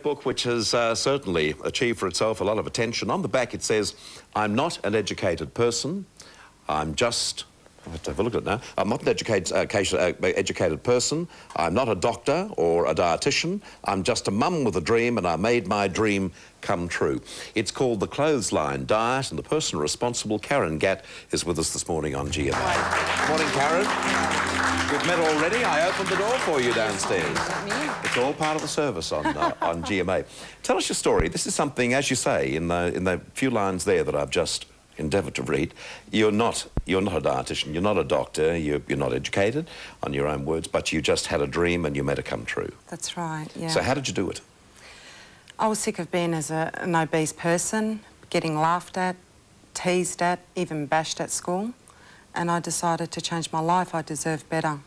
book which has certainly achieved for itself a lot of attention. On the back it says, I'm not an educated person, I'm just... I have to have a look at it now. I'm not an educated person. I'm not a doctor or a dietitian. I'm just a mum with a dream, and I made my dream come true. It's called The Clothesline Diet, and the person responsible, Karen Gatt, is with us this morning on GMA. Morning, Karen. We've met already. I opened the door for you downstairs. It's all part of the service on GMA. Tell us your story. This is something, as you say, in the few lines there that I've just endeavoured to read. You're not a dietitian, you're not a doctor, you're not educated, on your own words, but you just had a dream and you made it come true. That's right, yeah. So how did you do it? I was sick of being an obese person, getting laughed at, teased at, even bashed at school, and I decided to change my life. I deserve better.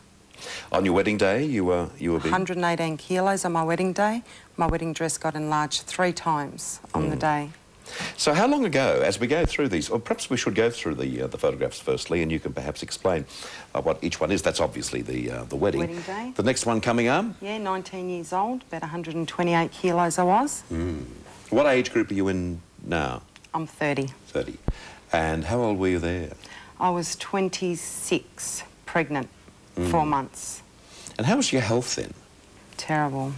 On your wedding day, you were big? 118 kilos on my wedding day. My wedding dress got enlarged 3 times on the day. So how long ago, as we go through these, or perhaps we should go through the photographs firstly, and you can perhaps explain what each one is. That's obviously the wedding. Wedding day. The next one coming up? Yeah, 19 years old, about 128 kilos I was. What age group are you in now? I'm 30. 30. And how old were you there? I was 26, pregnant, 4 months. And how was your health then? Terrible.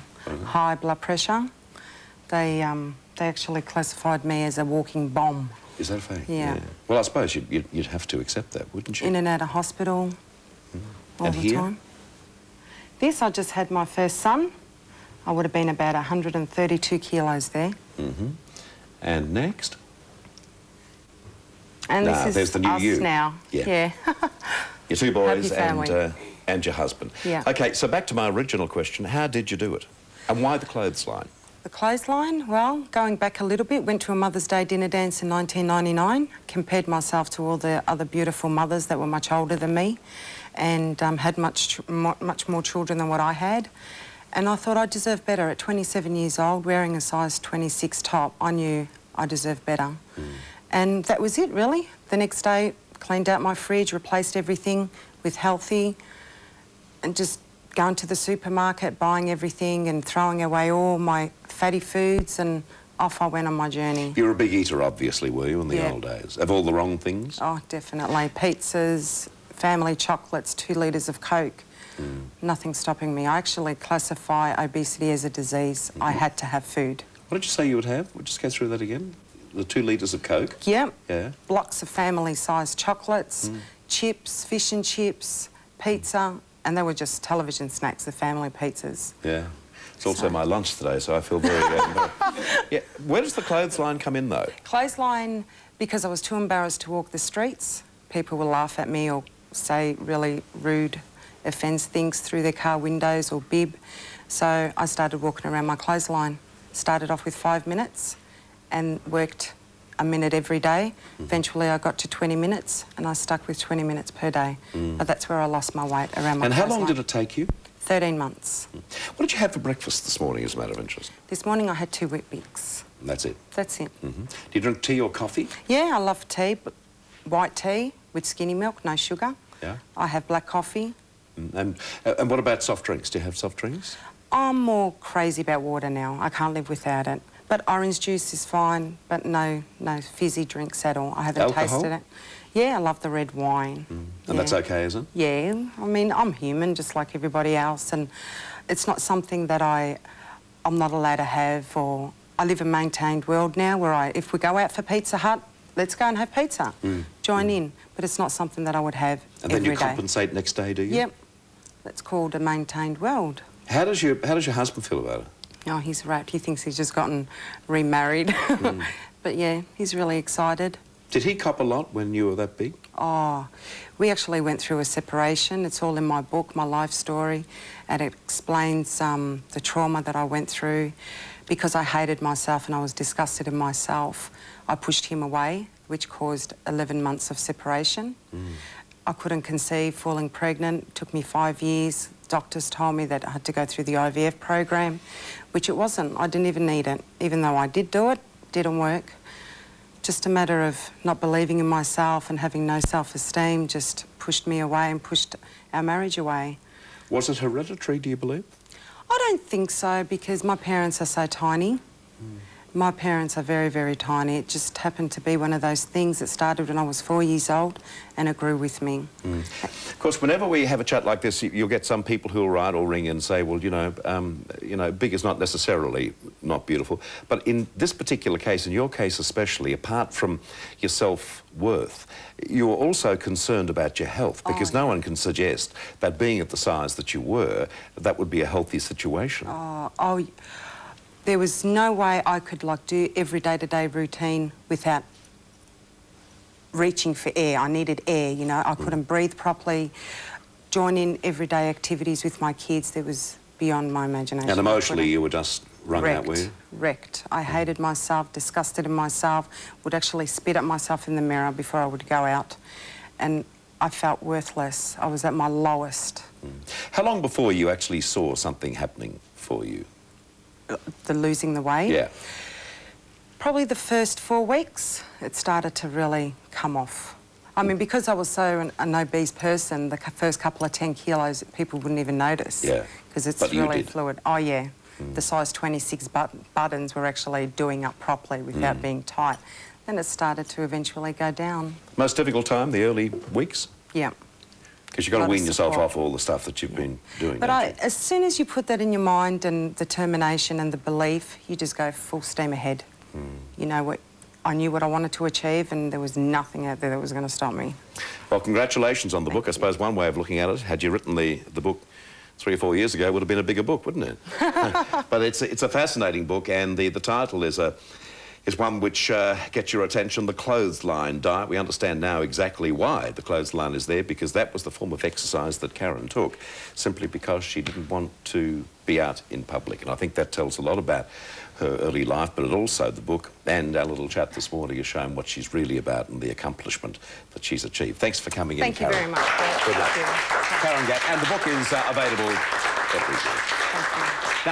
High blood pressure. They actually classified me as a walking bomb. Is that a fact? Yeah. Well, I suppose you'd have to accept that, wouldn't you? In and out of hospital all and the here? time. This, I just had my first son. I would have been about 132 kilos there. And next? And this is there's the new us you. now. Yeah. Your 2 boys family. And your husband. Yeah. OK, so back to my original question. How did you do it? And why the clothesline? The clothesline, well, going back a little bit, went to a Mother's Day dinner dance in 1999, compared myself to all the other beautiful mothers that were much older than me, and had much more children than what I had. And I thought I deserved better. At 27 years old, wearing a size 26 top, I knew I deserved better. And that was it, really. The next day, cleaned out my fridge, replaced everything with healthy, and just going to the supermarket, buying everything and throwing away all my fatty foods, and off I went on my journey. You were a big eater, obviously, were you, in the old days? Of all the wrong things? Oh, definitely. Pizzas, family chocolates, 2 litres of Coke. Nothing stopping me. I actually classify obesity as a disease. I had to have food. What did you say you would have? We'll just go through that again. The 2 litres of Coke? Yep. Yeah. Blocks of family-sized chocolates, chips, fish and chips, pizza, and they were just television snacks, the family pizzas. Yeah. It's also my lunch today, so I feel very... yeah. Where does the clothesline come in, though? Clothesline, because I was too embarrassed to walk the streets. People will laugh at me or say really rude, offence things through their car windows or bib. So I started walking around my clothesline. Started off with 5 minutes and worked a minute every day. Eventually I got to 20 minutes and I stuck with 20 minutes per day. But that's where I lost my weight, around my And how long did it take you? 13 months. What did you have for breakfast this morning, as a matter of interest? This morning I had 2 Weet-Bix. And that's it? That's it. Do you drink tea or coffee? Yeah, I love tea, but white tea with skinny milk, no sugar. Yeah. I have black coffee. And what about soft drinks? Do you have soft drinks? I'm more crazy about water now. I can't live without it. But orange juice is fine, but no fizzy drinks at all. I haven't tasted it. Yeah, I love the red wine. And that's okay, is it? Yeah, I mean, I'm human just like everybody else, and it's not something that I'm not allowed to have. Or I live a maintained world now where if we go out for Pizza Hut, let's go and have pizza. Join in. But it's not something that I would have every day. And then you compensate next day, do you? Yep. That's called a maintained world. How does your husband feel about it? Oh, he's wrapped. He thinks he's just gotten remarried. But yeah, he's really excited. Did he cop a lot when you were that big? Oh, we actually went through a separation. It's all in my book, my life story, and it explains the trauma that I went through. Because I hated myself and I was disgusted in myself, I pushed him away, which caused 11 months of separation. I couldn't conceive, falling pregnant. It took me 5 years. Doctors told me that I had to go through the IVF program, which it wasn't. I didn't even need it. Even though I did do it, didn't work. Just a matter of not believing in myself and having no self-esteem just pushed me away and pushed our marriage away. Was it hereditary, do you believe? I don't think so, because my parents are so tiny. My parents are very, very tiny. It just happened to be one of those things that started when I was 4 years old, and it grew with me. Of course, whenever we have a chat like this, you'll get some people who'll write or ring and say, well, you know, big is not necessarily not beautiful. But in this particular case, in your case especially, apart from your self-worth, you're also concerned about your health, because no one can suggest that being at the size that you were, that would be a healthy situation. There was no way I could, like, do every day-to-day routine without reaching for air. I needed air, you know. I couldn't breathe properly. Join in everyday activities with my kids. That was beyond my imagination. And emotionally, you were just wrung out, were you? Wrecked. I hated myself, disgusted in myself, would actually spit at myself in the mirror before I would go out. And I felt worthless. I was at my lowest. How long before you actually saw something happening for you? The losing the weight? Yeah. Probably the first 4 weeks, it started to really come off. I mean, because I was so an obese person, the first couple of 10 kilos, people wouldn't even notice. Yeah. Because it's But you really did. fluid. Oh, yeah. The size 26 buttons were actually doing up properly without being tight. Then it started to eventually go down. Most difficult time, the early weeks? Yeah. Because you've got to wean yourself support. off all the stuff that you've been doing. But don't you? as soon as you put that in your mind and determination and the belief, you just go full steam ahead. You know what? I knew what I wanted to achieve, and there was nothing out there that was going to stop me. Well, congratulations on the book. I suppose one way of looking at it, had you written the book 3 or 4 years ago, it would have been a bigger book, wouldn't it? But it's a fascinating book, and the title is one which gets your attention, The Clothesline Diet. We understand now exactly why the clothesline is there, because that was the form of exercise that Karen took, simply because she didn't want to be out in public. And I think that tells a lot about her early life, but it also, the book and our little chat this morning, has shown what she's really about and the accomplishment that she's achieved. Thanks for coming in, Karen. Thank you very much. Good luck. Thank you. Karen Gatt, and the book is available everywhere. Thank you.